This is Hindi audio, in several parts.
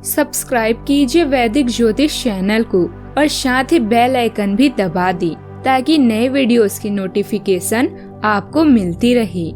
सब्सक्राइब कीजिए वैदिक ज्योतिष चैनल को और साथ ही बेल आइकन भी दबा दी ताकि नए वीडियोस की नोटिफिकेशन आपको मिलती रहे।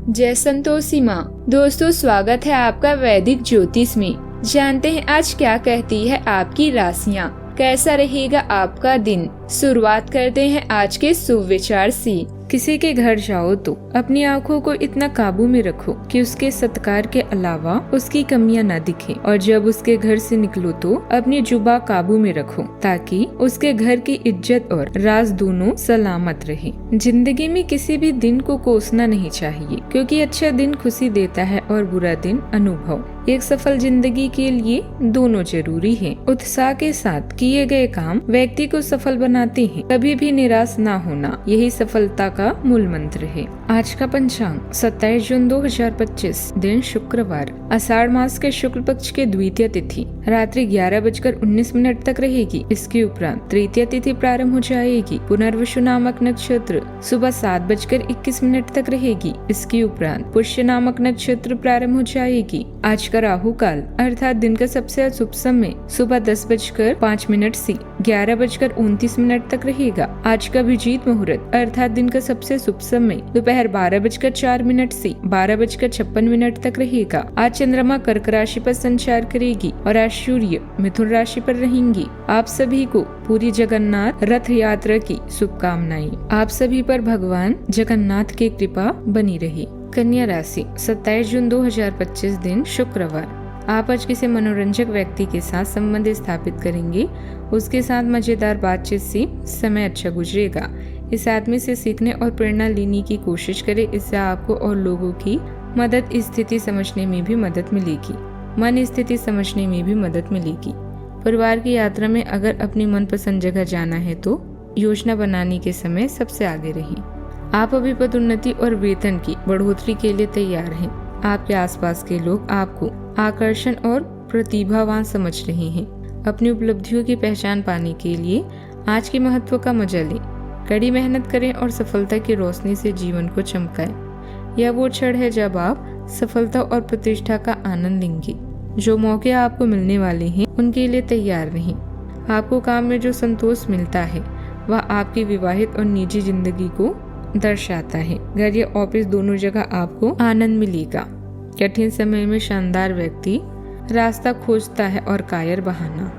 जय संतोषी माँ। दोस्तों, स्वागत है आपका वैदिक ज्योतिष में। जानते हैं आज क्या कहती है आपकी राशियाँ, कैसा रहेगा आपका दिन। शुरुआत करते हैं आज के शुभ विचार से। किसी के घर जाओ तो अपनी आंखों को इतना काबू में रखो कि उसके सत्कार के अलावा उसकी कमियां न दिखे, और जब उसके घर से निकलो तो अपनी जुबान काबू में रखो ताकि उसके घर की इज्जत और राज दोनों सलामत रहे। जिंदगी में किसी भी दिन को कोसना नहीं चाहिए, क्योंकि अच्छा दिन खुशी देता है और बुरा दिन अनुभव। एक सफल जिंदगी के लिए दोनों जरूरी है। उत्साह के साथ किए गए काम व्यक्ति को सफल बनाते हैं। कभी भी निराश ना होना, यही सफलता का मूल मंत्र है। आज का पंचांग 27 जून 2025, दिन शुक्रवार, आषाढ़ मास के शुक्ल पक्ष के द्वितीय तिथि रात्रि 11:19 तक रहेगी। इसके उपरांत तृतीय तिथि प्रारंभ हो जाएगी। पुनर्वसु नामक नक्षत्र सुबह 7:21 तक रहेगी। इसके उपरांत पुष्य नामक नक्षत्र प्रारंभ हो जाएगी। आज का राहु काल अर्थात दिन का सबसे अशुभ समय सुबह 10:05 से 11:29 तक रहेगा। आज का अभिजीत मुहूर्त अर्थात दिन का सबसे शुभ समय दोपहर 12:04 से 12:56 तक रहेगा। आज चंद्रमा कर्क राशि पर संचार करेगी और आज सूर्य मिथुन राशि पर रहेंगी। आप सभी को पूरी जगन्नाथ रथ यात्रा की शुभकामनाएं। आप सभी पर भगवान जगन्नाथ की कृपा बनी रहे। कन्या राशि 27 जून 2025, दिन शुक्रवार। आप आज किसी मनोरंजक व्यक्ति के साथ संबंध स्थापित करेंगे। उसके साथ मजेदार बातचीत से समय अच्छा गुजरेगा। इस आदमी से सीखने और प्रेरणा लेने की कोशिश करें। इससे आपको और लोगों की मदद स्थिति समझने में भी मदद मिलेगी। मन स्थिति समझने में भी मदद मिलेगी। परिवार की यात्रा में अगर अपनी मनपसंद जगह जाना है तो योजना बनाने के समय सबसे आगे रहें। आप अभी पदोन्नति और वेतन की बढ़ोतरी के लिए तैयार हैं। आपके आसपास के लोग आपको आकर्षण और प्रतिभावान समझ रहे हैं। अपनी उपलब्धियों की पहचान पाने के लिए आज के महत्व का मजा लें। कड़ी मेहनत करें और सफलता की रोशनी से जीवन को चमकाएं। यह वो क्षण है जब आप सफलता और प्रतिष्ठा का आनंद लेंगे। जो मौके आपको मिलने वाले हैं उनके लिए तैयार रहें। आपको काम में जो संतोष मिलता है वह आपकी विवाहित और निजी जिंदगी को दर्शाता है। घर या ऑफिस दोनों जगह आपको आनंद मिलेगा। कठिन समय में शानदार व्यक्ति रास्ता खोजता है और कायर बहाना।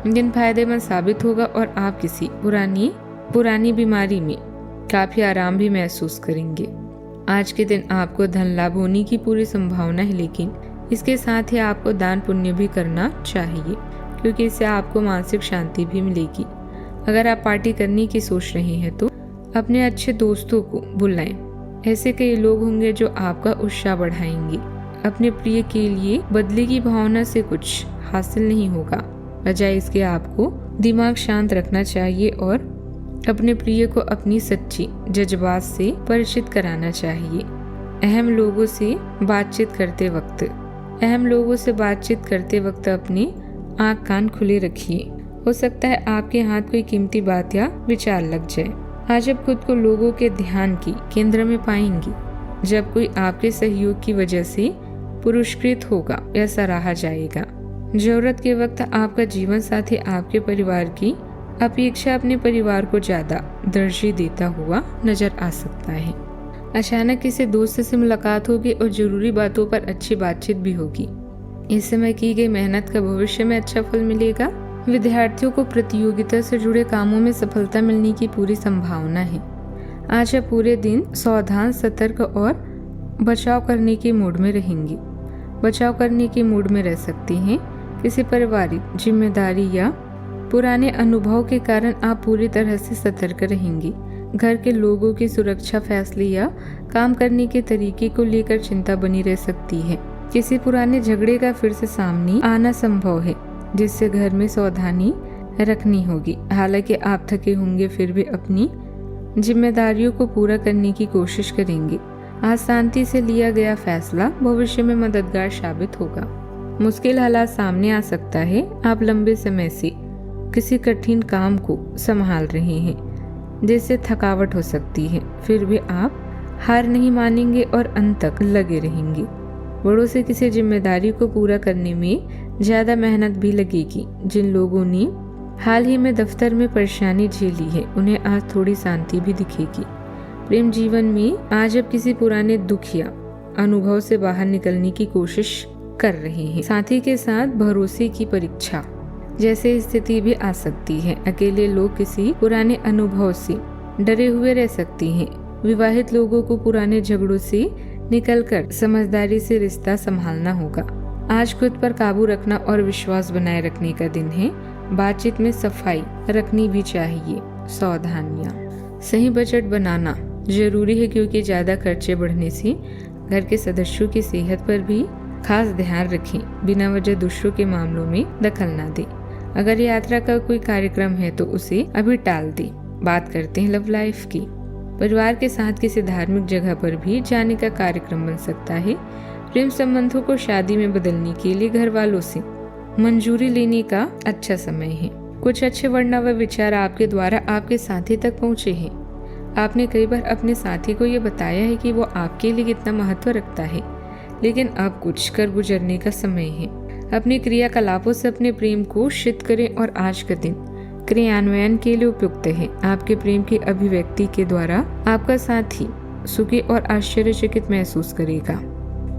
दिन फायदेमंद साबित होगा और आप किसी पुरानी बीमारी में काफी आराम भी महसूस करेंगे। आज के दिन आपको धन लाभ होने की पूरी संभावना है, लेकिन इसके साथ ही आपको दान पुण्य भी करना चाहिए, क्योंकि इससे आपको मानसिक शांति भी मिलेगी। अगर आप पार्टी करने की सोच रहे हैं तो अपने अच्छे दोस्तों को बुलाएं। ऐसे कई लोग होंगे जो आपका उत्साह बढ़ाएंगे। अपने प्रिय के लिए बदले की भावना से कुछ हासिल नहीं होगा। बजाय इसके आपको दिमाग शांत रखना चाहिए और अपने प्रिय को अपनी सच्ची जज्बात से परिचित कराना चाहिए। अहम लोगों से बातचीत करते वक्त अपने आँख कान खुले रखिए। हो सकता है आपके हाथ कोई कीमती बात या विचार लग जाए। आज आप खुद को लोगों के ध्यान की केंद्र में पाएंगी। जब कोई आपके सहयोग की वजह से पुरस्कृत होगा या सराहा जाएगा। जरूरत के वक्त आपका जीवन साथी आपके परिवार की अपेक्षा अपने परिवार को ज्यादा तरजीह देता हुआ नजर आ सकता है। अचानक किसी दोस्त से मुलाकात होगी और जरूरी बातों पर अच्छी बातचीत भी होगी। इस समय की गई मेहनत का भविष्य में अच्छा फल मिलेगा। विद्यार्थियों को प्रतियोगिता से जुड़े कामों में सफलता मिलने की पूरी संभावना है। आज आप पूरे दिन सावधान, सतर्क और बचाव करने के मूड में रह सकती हैं। किसी पारिवारिक जिम्मेदारी या पुराने अनुभव के कारण आप पूरी तरह से सतर्क रहेंगे। घर के लोगों की सुरक्षा, फैसले या काम करने के तरीके को लेकर चिंता बनी रह सकती है। किसी पुराने झगड़े का फिर से सामने आना संभव है, जिससे घर में सावधानी रखनी होगी। हालांकि आप थके होंगे, फिर भी अपनी जिम्मेदारियों को पूरा करने की कोशिश करेंगे। आज शांति से लिया गया फैसला भविष्य में मददगार साबित होगा। मुश्किल हालात सामने आ सकता है। आप लंबे समय से किसी कठिन काम को संभाल रहे हैं, जिससे थकावट हो सकती है। फिर भी आप हार नहीं मानेंगे और अंत तक लगे रहेंगे। बड़ों से किसी जिम्मेदारी को पूरा करने में ज्यादा मेहनत भी लगेगी। जिन लोगों ने हाल ही में दफ्तर में परेशानी झेली है, उन्हें आज थोड़ी शांति भी दिखेगी। प्रेम जीवन में आज आप किसी पुराने दुख या अनुभव से बाहर निकलने की कोशिश कर रहे हैं। साथी के साथ भरोसे की परीक्षा जैसे स्थिति भी आ सकती है। अकेले लोग किसी पुराने अनुभव से डरे हुए रह सकते हैं। विवाहित लोगों को पुराने झगड़ों से निकलकर समझदारी से रिश्ता संभालना होगा। आज खुद पर काबू रखना और विश्वास बनाए रखने का दिन है। बातचीत में सफाई रखनी भी चाहिए। सावधानियां, सही बजट बनाना जरूरी है, क्योंकि ज्यादा खर्चे बढ़ने से घर के सदस्यों की सेहत पर भी खास ध्यान रखें। बिना वजह दूसरों के मामलों में दखल न दें। अगर यात्रा का कोई कार्यक्रम है तो उसे अभी टाल दें। बात करते हैं लव लाइफ की। परिवार के साथ किसी धार्मिक जगह पर भी जाने का कार्यक्रम बन सकता है। प्रेम संबंधों को शादी में बदलने के लिए घर वालों से मंजूरी लेने का अच्छा समय है। कुछ अच्छे वरना व विचार आपके द्वारा आपके साथी तक पहुँचे हैं। आपने कई बार अपने साथी को ये बताया है कि वो आपके लिए कितना महत्व रखता है, लेकिन अब कुछ कर गुजरने का समय है। अपने क्रियाकलापों से अपने प्रेम को सिद्ध करें और आज का दिन क्रियान्वयन के लिए उपयुक्त है। आपके प्रेम की अभिव्यक्ति के द्वारा आपका साथी सुखी और आश्चर्यचकित महसूस करेगा।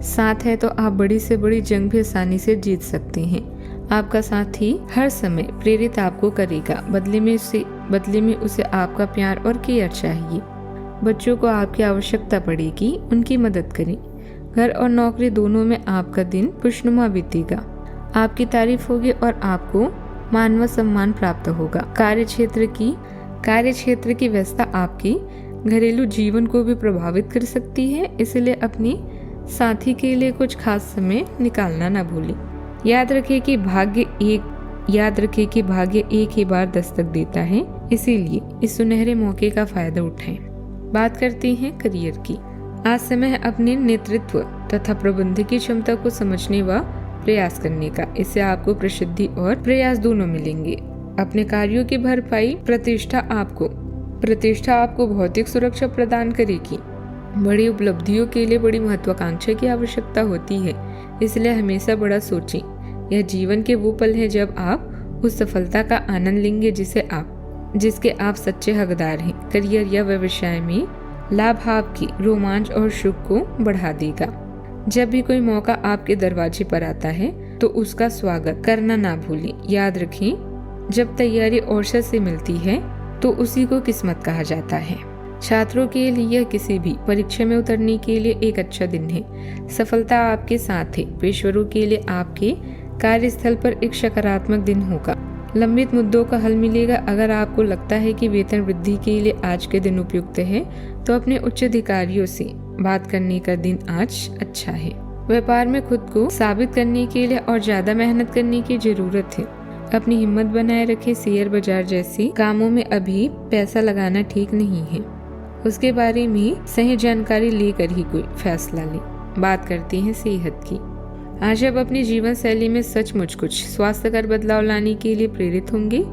साथ है तो आप बड़ी से बड़ी जंग भी आसानी से जीत सकते हैं। आपका साथी हर समय प्रेरित आपको करेगा। बदले में उसे आपका प्यार और केयर चाहिए। बच्चों को आपकी आवश्यकता पड़ेगी, उनकी मदद करें। घर और नौकरी दोनों में आपका दिन खुशनुमा बीतेगा। आपकी तारीफ होगी और आपको मान व सम्मान प्राप्त होगा। कार्यक्षेत्र की व्यस्तता आपके घरेलू जीवन को भी प्रभावित कर सकती है, इसलिए अपने साथी के लिए कुछ खास समय निकालना न भूलें। याद रखें कि भाग्य एक ही बार दस्तक देता है, इसीलिए इस सुनहरे मौके का फायदा उठाएं। बात करते हैं करियर की। आज समय है अपने नेतृत्व तथा प्रबंधकीय क्षमता को समझने व प्रयास करने का। इससे आपको प्रसिद्धि और प्रयास दोनों मिलेंगे। अपने कार्यों की भरपाई प्रतिष्ठा आपको भौतिक सुरक्षा प्रदान करेगी। बड़ी उपलब्धियों के लिए बड़ी महत्वाकांक्षा की आवश्यकता होती है, इसलिए हमेशा बड़ा सोचें। यह जीवन के वो पल हैं जब आप उस सफलता का आनंद लेंगे जिसके आप सच्चे हकदार हैं। करियर या व्यवसाय में लाभ आपकी रोमांच और सुख को बढ़ा देगा। जब भी कोई मौका आपके दरवाजे पर आता है तो उसका स्वागत करना ना भूलें। याद रखें, जब तैयारी औसत से मिलती है तो उसी को किस्मत कहा जाता है। छात्रों के लिए यह किसी भी परीक्षा में उतरने के लिए एक अच्छा दिन है। सफलता आपके साथ है। पेशेवरों के लिए आपके कार्यस्थल पर एक सकारात्मक दिन होगा। लंबित मुद्दों का हल मिलेगा। अगर आपको लगता है कि वेतन वृद्धि के लिए आज के दिन उपयुक्त है तो अपने उच्च अधिकारियों से बात करने का दिन आज अच्छा है। व्यापार में खुद को साबित करने के लिए और ज्यादा मेहनत करने की जरूरत है। अपनी हिम्मत बनाए रखें। शेयर बाजार जैसे कामों में अभी पैसा लगाना ठीक नहीं है। उसके बारे में सही जानकारी लेकर ही कोई फैसला लें। बात करते हैं सेहत की। आज आप अपनी जीवन शैली में सचमुच कुछ स्वास्थ्यकर बदलाव लाने के लिए प्रेरित होंगे।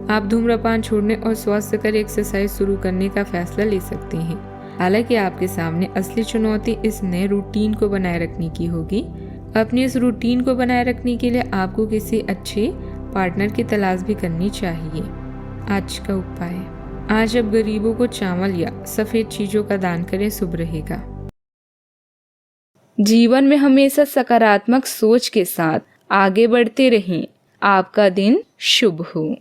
आप धूम्रपान छोड़ने और स्वास्थ्यकर एक्सरसाइज शुरू करने का फैसला ले सकते हैं। हालांकि आपके सामने असली चुनौती इस नए रूटीन को बनाए रखने की होगी। अपनी इस रूटीन को बनाए रखने के लिए आपको किसी अच्छे पार्टनर की तलाश भी करनी चाहिए। आज का उपाय, आज आप गरीबों को चावल या सफेद चीजों का दान करें, शुभ रहेगा। जीवन में हमेशा सकारात्मक सोच के साथ आगे बढ़ते रहें। आपका दिन शुभ हो।